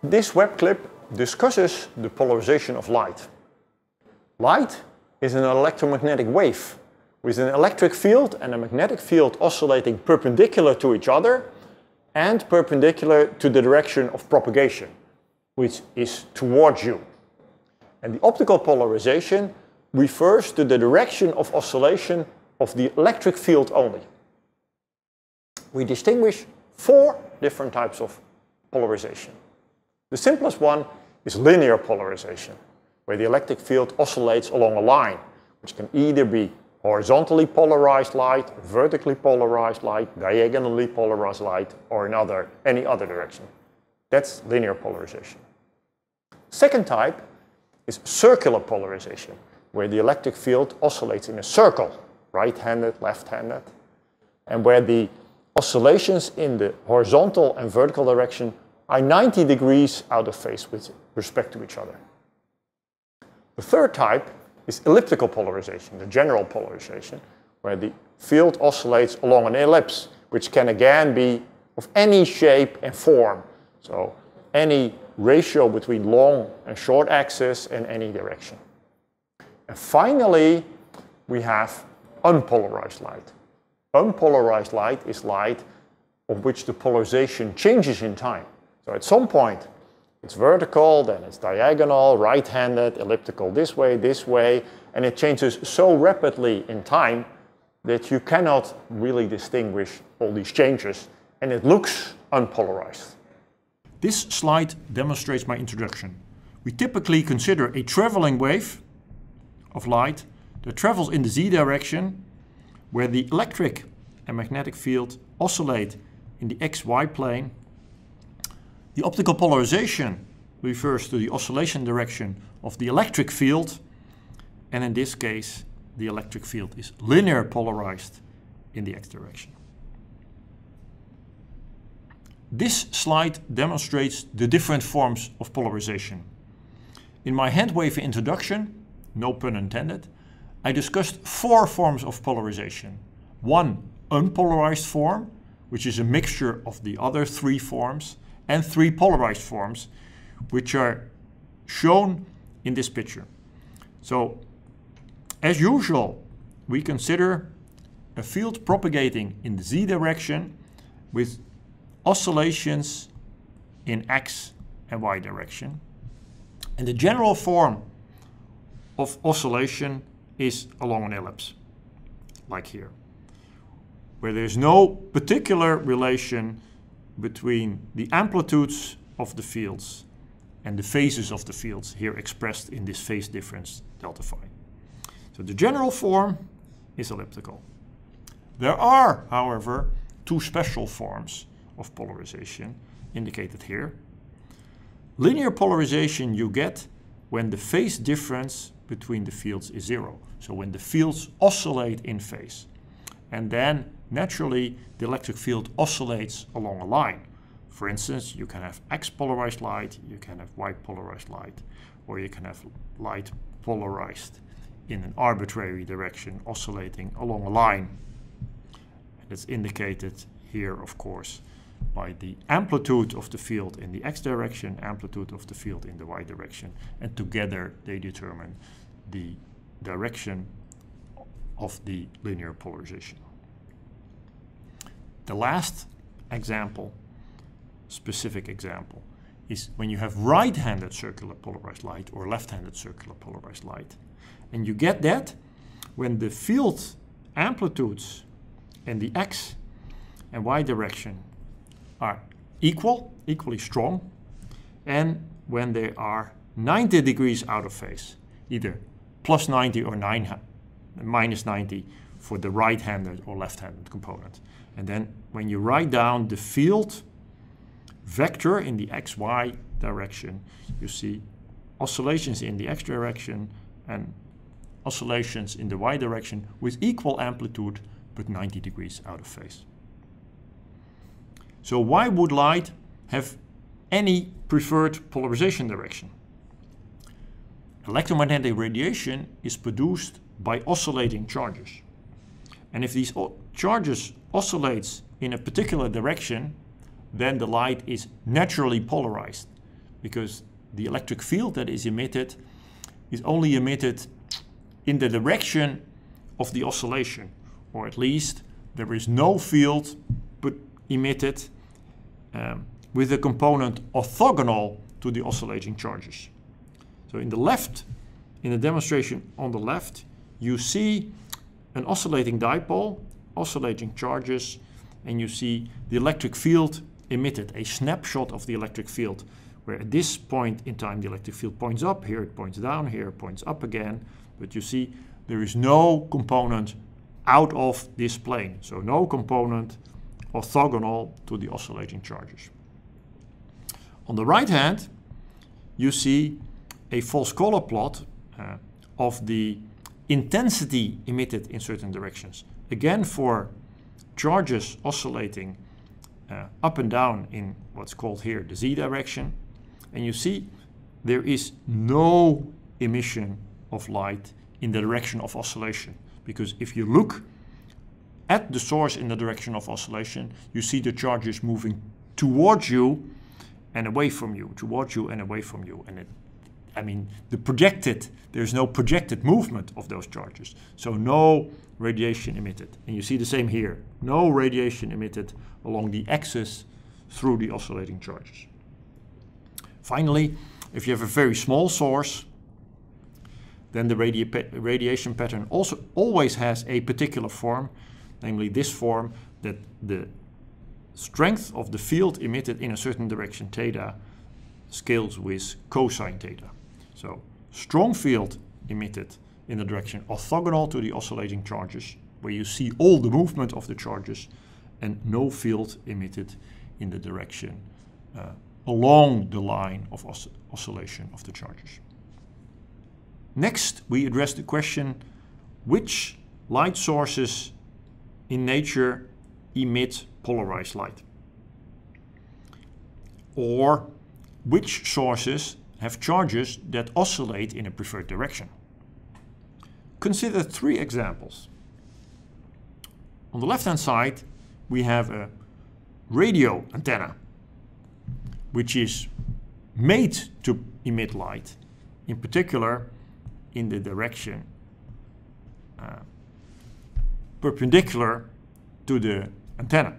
This web clip discusses the polarization of light. Light is an electromagnetic wave with an electric field and a magnetic field oscillating perpendicular to each other and perpendicular to the direction of propagation, which is towards you. And the optical polarization refers to the direction of oscillation of the electric field only. We distinguish 4 different types of polarization. The simplest one is linear polarization, where the electric field oscillates along a line, which can either be horizontally polarized light, vertically polarized light, diagonally polarized light, or in any other direction. That's linear polarization. Second type is circular polarization, where the electric field oscillates in a circle, right-handed, left-handed, and where the oscillations in the horizontal and vertical direction are 90 degrees out of phase with respect to each other. The third type is elliptical polarization, the general polarization, where the field oscillates along an ellipse, which can again be of any shape and form. So any ratio between long and short axis in any direction. And finally, we have unpolarized light. Unpolarized light is light of which the polarization changes in time. So at some point, it's vertical, then it's diagonal, right-handed, elliptical this way, and it changes so rapidly in time that you cannot really distinguish all these changes, and it looks unpolarized. This slide demonstrates my introduction. We typically consider a traveling wave of light that travels in the z direction, where the electric and magnetic field oscillate in the xy plane. The optical polarization refers to the oscillation direction of the electric field, and in this case the electric field is linear polarized in the x direction. This slide demonstrates the different forms of polarization. In my hand waver introduction, no pun intended, I discussed 4 forms of polarization. 1 unpolarized form, which is a mixture of the other 3 forms, and 3 polarized forms, which are shown in this picture. So, as usual, we consider a field propagating in the z direction with oscillations in x and y direction. And the general form of oscillation is along an ellipse, like here, where there's no particular relation between the amplitudes of the fields and the phases of the fields, here expressed in this phase difference delta phi. So the general form is elliptical. There are, however, 2 special forms of polarization indicated here. Linear polarization you get when the phase difference between the fields is 0. So when the fields oscillate in phase. And then naturally the electric field oscillates along a line. For instance, you can have X polarized light, you can have Y polarized light, or you can have light polarized in an arbitrary direction oscillating along a line. And it's indicated here, of course, by the amplitude of the field in the X direction, amplitude of the field in the Y direction, and together they determine the direction of the linear polarization. The last example, specific example, is when you have right-handed circular polarized light or left-handed circular polarized light. And you get that when the field amplitudes in the X and Y direction are equally strong, and when they are 90 degrees out of phase, either plus 90 or minus 90 for the right-handed or left-handed component. And then when you write down the field vector in the xy direction, you see oscillations in the x direction and oscillations in the y direction with equal amplitude but 90 degrees out of phase. So why would light have any preferred polarization direction? Electromagnetic radiation is produced by oscillating charges. And if these charges oscillates in a particular direction, then the light is naturally polarized because the electric field that is emitted is only emitted in the direction of the oscillation, or at least there is no field but emitted with a component orthogonal to the oscillating charges. So in the demonstration on the left, you see an oscillating dipole, oscillating charges, and you see the electric field emitted, a snapshot of the electric field, where at this point in time the electric field points up, here it points down, here it points up again, but you see there is no component out of this plane, so no component orthogonal to the oscillating charges. On the right hand, you see a false color plot of the intensity emitted in certain directions. Again, for charges oscillating up and down in what's called here the z direction, and you see there is no emission of light in the direction of oscillation, because if you look at the source in the direction of oscillation, you see the charges moving towards you and away from you, towards you and away from you, and there's no projected movement of those charges, so no radiation emitted. And you see the same here, no radiation emitted along the axis through the oscillating charges. Finally, if you have a very small source, then the radiation pattern also always has a particular form, namely this form, that the strength of the field emitted in a certain direction, theta, scales with cosine theta. So strong field emitted in the direction orthogonal to the oscillating charges, where you see all the movement of the charges, and no field emitted in the direction along the line of oscillation of the charges. Next, we address the question, which light sources in nature emit polarized light? Or which sources have charges that oscillate in a preferred direction? Consider three examples. On the left-hand side, we have a radio antenna, which is made to emit light, in particular in the direction perpendicular to the antenna.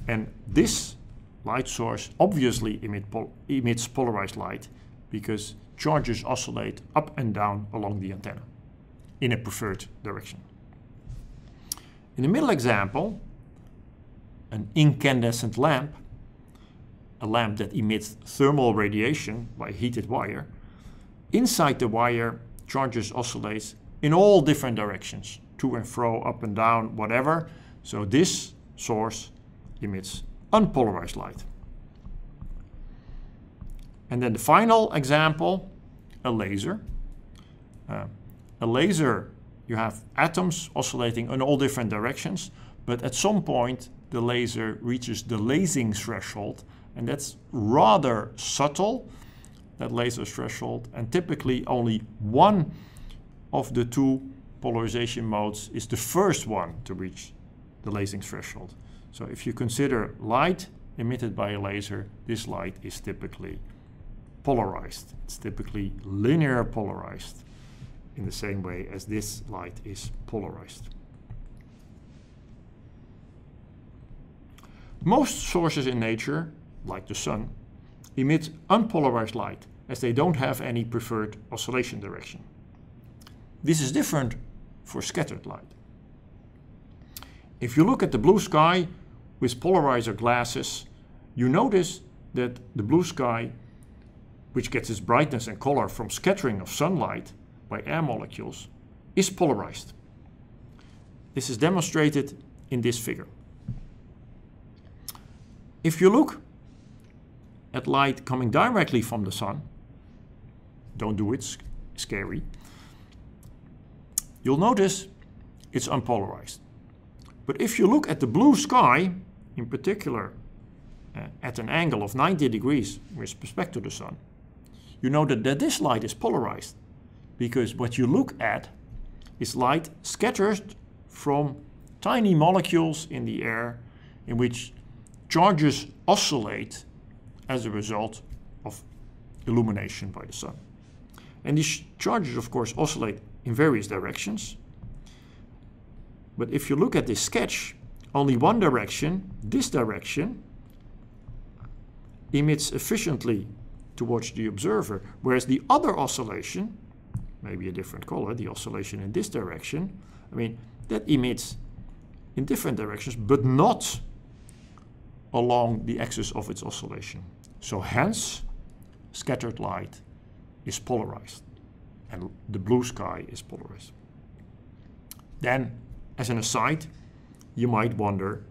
And this light source obviously emits polarized light because charges oscillate up and down along the antenna in a preferred direction. In the middle example, an incandescent lamp, a lamp that emits thermal radiation by a heated wire. Inside the wire, charges oscillate in all different directions, to and fro, up and down, whatever. So this source emits unpolarized light. And then the final example, a laser. A laser, you have atoms oscillating in all different directions, but at some point the laser reaches the lasing threshold, and that's rather subtle, that laser threshold, and typically only one of the two polarization modes is the first one to reach the lasing threshold. So if you consider light emitted by a laser, this light is typically polarized. It's typically linear polarized, in the same way as this light is polarized. Most sources in nature, like the sun, emit unpolarized light, as they don't have any preferred oscillation direction. This is different for scattered light. If you look at the blue sky with polarizer glasses, you notice that the blue sky, which gets its brightness and color from scattering of sunlight by air molecules, is polarized. This is demonstrated in this figure. If you look at light coming directly from the sun, don't do it, scary, you'll notice it's unpolarized. But if you look at the blue sky, in particular at an angle of 90 degrees with respect to the sun, you know that this light is polarized, because what you look at is light scattered from tiny molecules in the air in which charges oscillate as a result of illumination by the sun. And these charges, of course, oscillate in various directions. But if you look at this sketch, only one direction, this direction, emits efficiently towards the observer, whereas the other oscillation, maybe a different color, the oscillation in this direction, I mean, that emits in different directions, but not along the axis of its oscillation. So hence, scattered light is polarized, and the blue sky is polarized. Then, as an aside, you might wonder,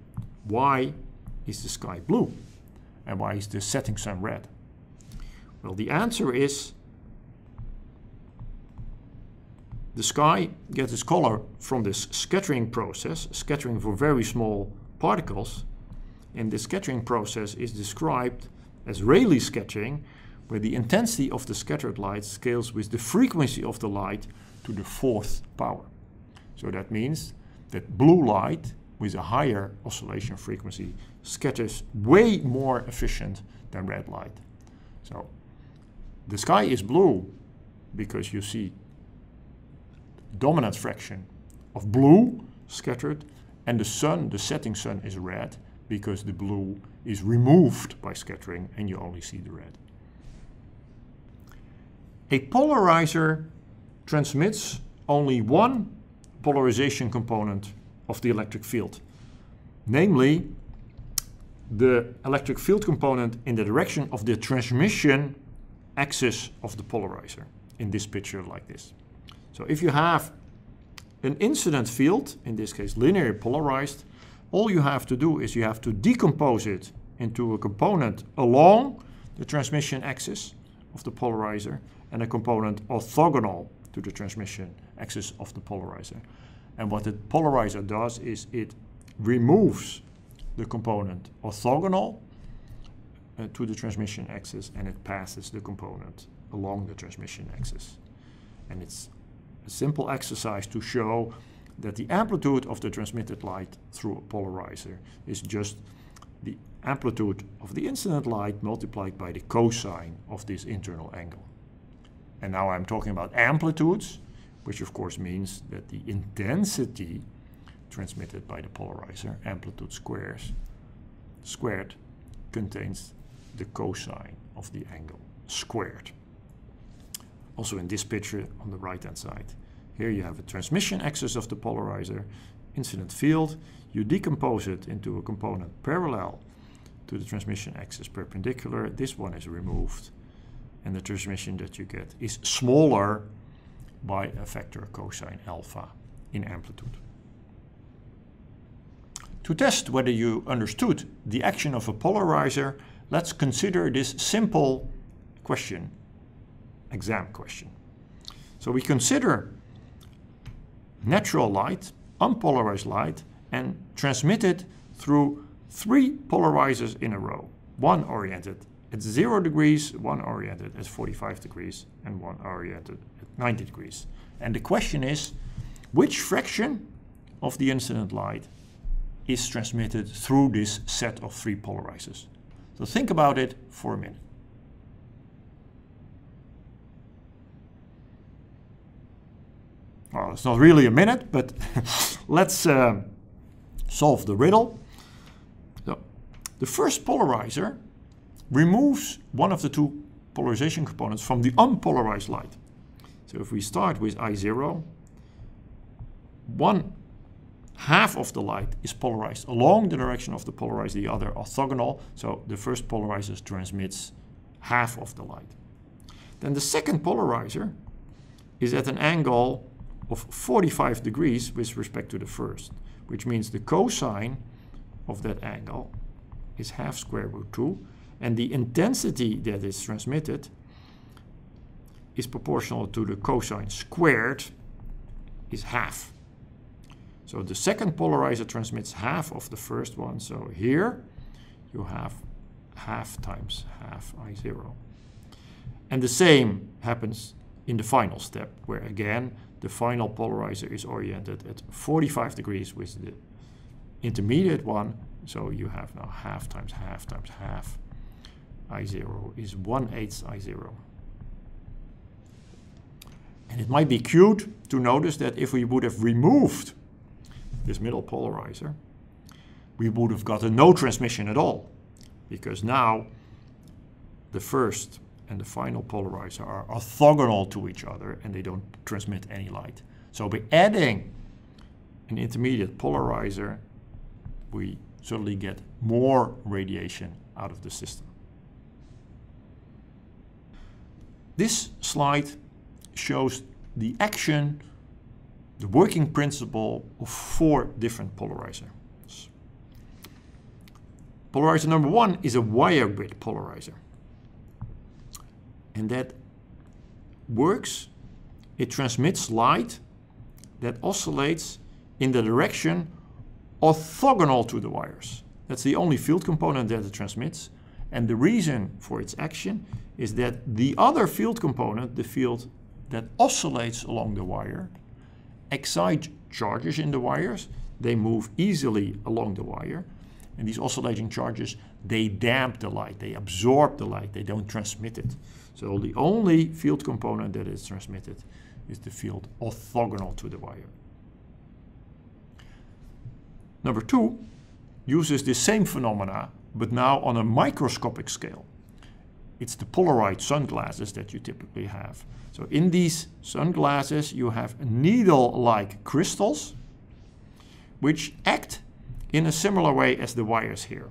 why is the sky blue? And why is the setting sun red? Well, the answer is the sky gets its color from this scattering process, scattering for very small particles. And this scattering process is described as Rayleigh scattering, where the intensity of the scattered light scales with the frequency of the light to the 4th power. So that means that blue light with a higher oscillation frequency scatters way more efficient than red light. So the sky is blue because you see dominant fraction of blue scattered, and the sun, the setting sun, is red because the blue is removed by scattering and you only see the red. A polarizer transmits only one polarization component of the electric field, namely the electric field component in the direction of the transmission axis of the polarizer, in this picture like this. So if you have an incident field, in this case linear polarized, all you have to do is you have to decompose it into a component along the transmission axis of the polarizer and a component orthogonal to the transmission axis of the polarizer. And what the polarizer does is it removes the component orthogonal to the transmission axis, and it passes the component along the transmission axis. And it's a simple exercise to show that the amplitude of the transmitted light through a polarizer is just the amplitude of the incident light multiplied by the cosine of this internal angle. And now I'm talking about amplitudes, which of course means that the intensity transmitted by the polarizer, amplitude squared, contains the cosine of the angle squared. Also in this picture on the right hand side, here you have a transmission axis of the polarizer, incident field. You decompose it into a component parallel to the transmission axis perpendicular. This one is removed, and the transmission that you get is smaller by a factor cosine alpha in amplitude. To test whether you understood the action of a polarizer, let's consider this simple question, exam question. So we consider natural light, unpolarized light, and transmit it through 3 polarizers in a row. One oriented at 0 degrees, one oriented at 45 degrees, and one oriented at 90 degrees. And the question is, which fraction of the incident light is transmitted through this set of 3 polarizers? So think about it for a minute. Well, it's not really a minute, but let's solve the riddle. So, the first polarizer removes one of the 2 polarization components from the unpolarized light. So if we start with I0, 1/2 of the light is polarized along the direction of the polarizer, the other orthogonal. So the first polarizer transmits 1/2 of the light. Then the second polarizer is at an angle of 45 degrees with respect to the first, which means the cosine of that angle is half square root 2, and the intensity that is transmitted is proportional to the cosine squared, is half. So the second polarizer transmits half of the first one, so here you have half times half I0. And the same happens in the final step, where again the final polarizer is oriented at 45 degrees with the intermediate one, so you have now half times half times half I0 is 1/8 I0. And it might be cute to notice that if we would have removed this middle polarizer, we would have gotten no transmission at all, because now the first and the final polarizer are orthogonal to each other and they don't transmit any light. So by adding an intermediate polarizer, we certainly get more radiation out of the system. This slide shows the action, the working principle of 4 different polarizers. Polarizer number 1 is a wire grid polarizer. And that works, it transmits light that oscillates in the direction orthogonal to the wires. That's the only field component that it transmits. And the reason for its action is that the other field component, the field that oscillates along the wire, excite charges in the wires. They move easily along the wire. And these oscillating charges, they damp the light, they absorb the light, they don't transmit it. So the only field component that is transmitted is the field orthogonal to the wire. Number 2 uses the same phenomena, but now on a microscopic scale. It's the polarized sunglasses that you typically have. So in these sunglasses, you have needle-like crystals, which act in a similar way as the wires here.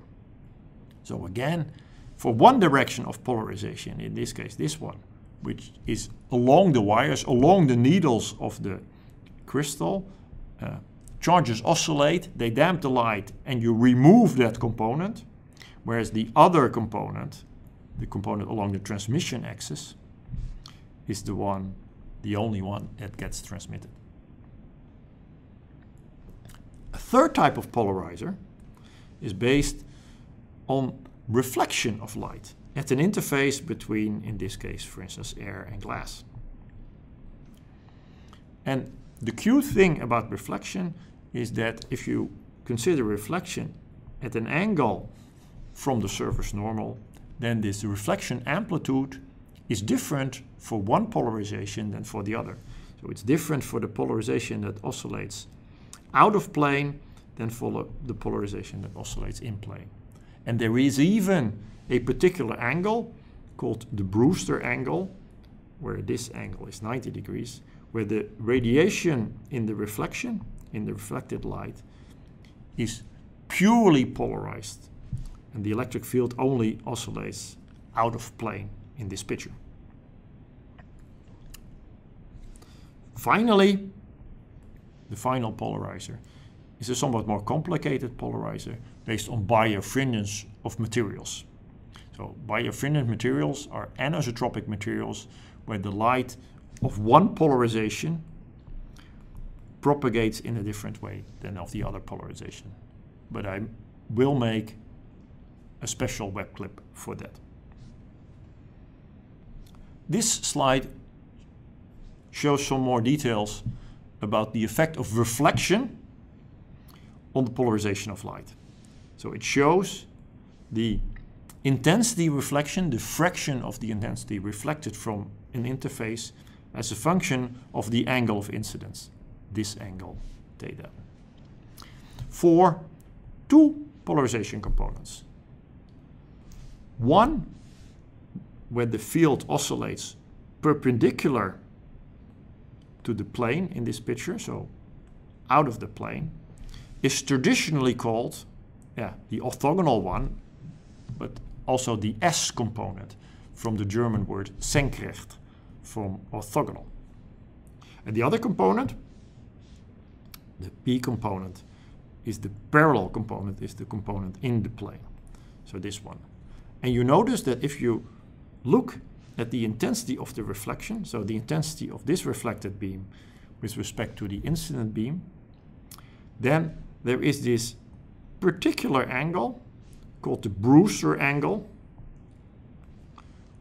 So again, for one direction of polarization, in this case this one, which is along the wires, along the needles of the crystal, charges oscillate, they damp the light, and you remove that component, whereas the other component, the component along the transmission axis, is the only one that gets transmitted. A third type of polarizer is based on reflection of light at an interface between, in this case, for instance, air and glass. And the cute thing about reflection is that if you consider reflection at an angle from the surface normal, then this reflection amplitude is different for one polarization than for the other. So it's different for the polarization that oscillates out of plane than for the polarization that oscillates in plane. And there is even a particular angle called the Brewster angle, where this angle is 90 degrees, where the radiation in the reflection, in the reflected light, is purely polarized. And the electric field only oscillates out of plane in this picture. Finally, the final polarizer is a somewhat more complicated polarizer based on birefringence of materials. So birefringent materials are anisotropic materials where the light of one polarization propagates in a different way than of the other polarization. But I will make a special web clip for that. This slide shows some more details about the effect of reflection on the polarization of light. So it shows the intensity reflection, the fraction of the intensity reflected from an interface as a function of the angle of incidence, this angle, theta. For 2 polarization components. One, where the field oscillates perpendicular to the plane in this picture, so out of the plane, is traditionally called the orthogonal one, but also the S component from the German word senkrecht, from orthogonal. And the other component, the P component, is the parallel component, is the component in the plane. So this one. And you notice that if you look at the intensity of the reflection, so the intensity of this reflected beam with respect to the incident beam, then there is this particular angle called the Brewster angle,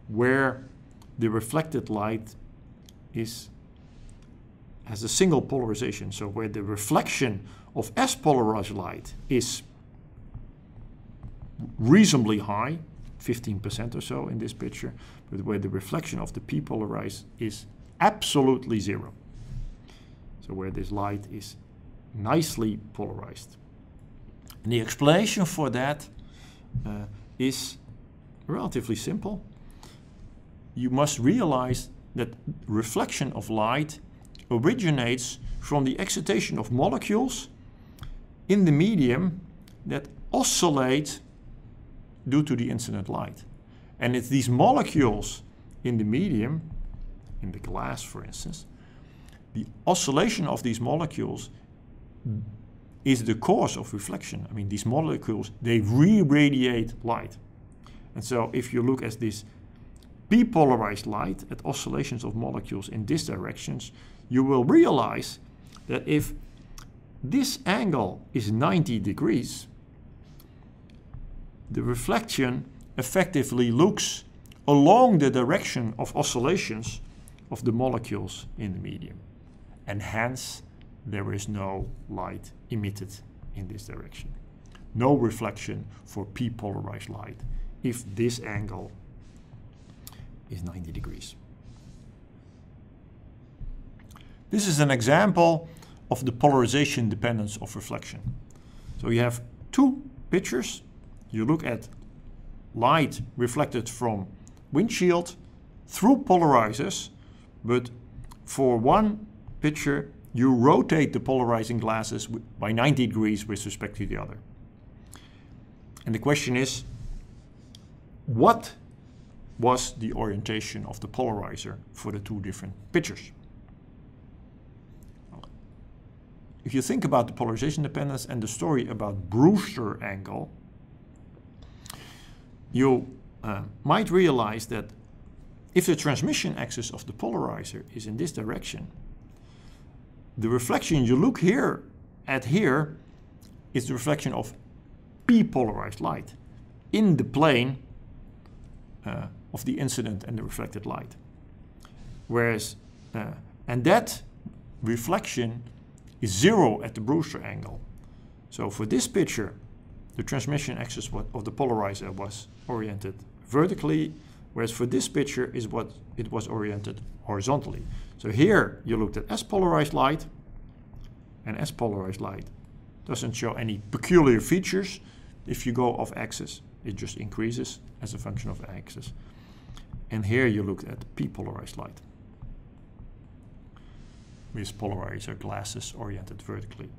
where the reflected light has a single polarization. So where the reflection of S-polarized light is reasonably high, 15% or so in this picture, but where the reflection of the p-polarized is absolutely zero. So where this light is nicely polarized. And the explanation for that is relatively simple. You must realize that reflection of light originates from the excitation of molecules in the medium that oscillate due to the incident light. And it's these molecules in the medium, in the glass for instance, the oscillation of these molecules is the cause of reflection. I mean, these molecules, they re-radiate light. And so if you look at this p-polarized light at oscillations of molecules in these directions, you will realize that if this angle is 90 degrees, the reflection effectively looks along the direction of oscillations of the molecules in the medium. And hence, there is no light emitted in this direction. No reflection for p-polarized light if this angle is 90 degrees. This is an example of the polarization dependence of reflection. So you have two pictures. You look at light reflected from windshield through polarizers, but for one picture you rotate the polarizing glasses by 90 degrees with respect to the other. And the question is, what was the orientation of the polarizer for the two different pictures? If you think about the polarization dependence and the story about Brewster angle, you might realize that if the transmission axis of the polarizer is in this direction, the reflection you look here is the reflection of p-polarized light in the plane of the incident and the reflected light. Whereas, and that reflection is zero at the Brewster angle. So for this picture, the transmission axis of the polarizer was oriented vertically, whereas for this picture is what it was oriented horizontally. So here you looked at S-polarized light, and S-polarized light doesn't show any peculiar features if you go off axis. It just increases as a function of axis. And here you looked at p-polarized light with polarizer glasses oriented vertically.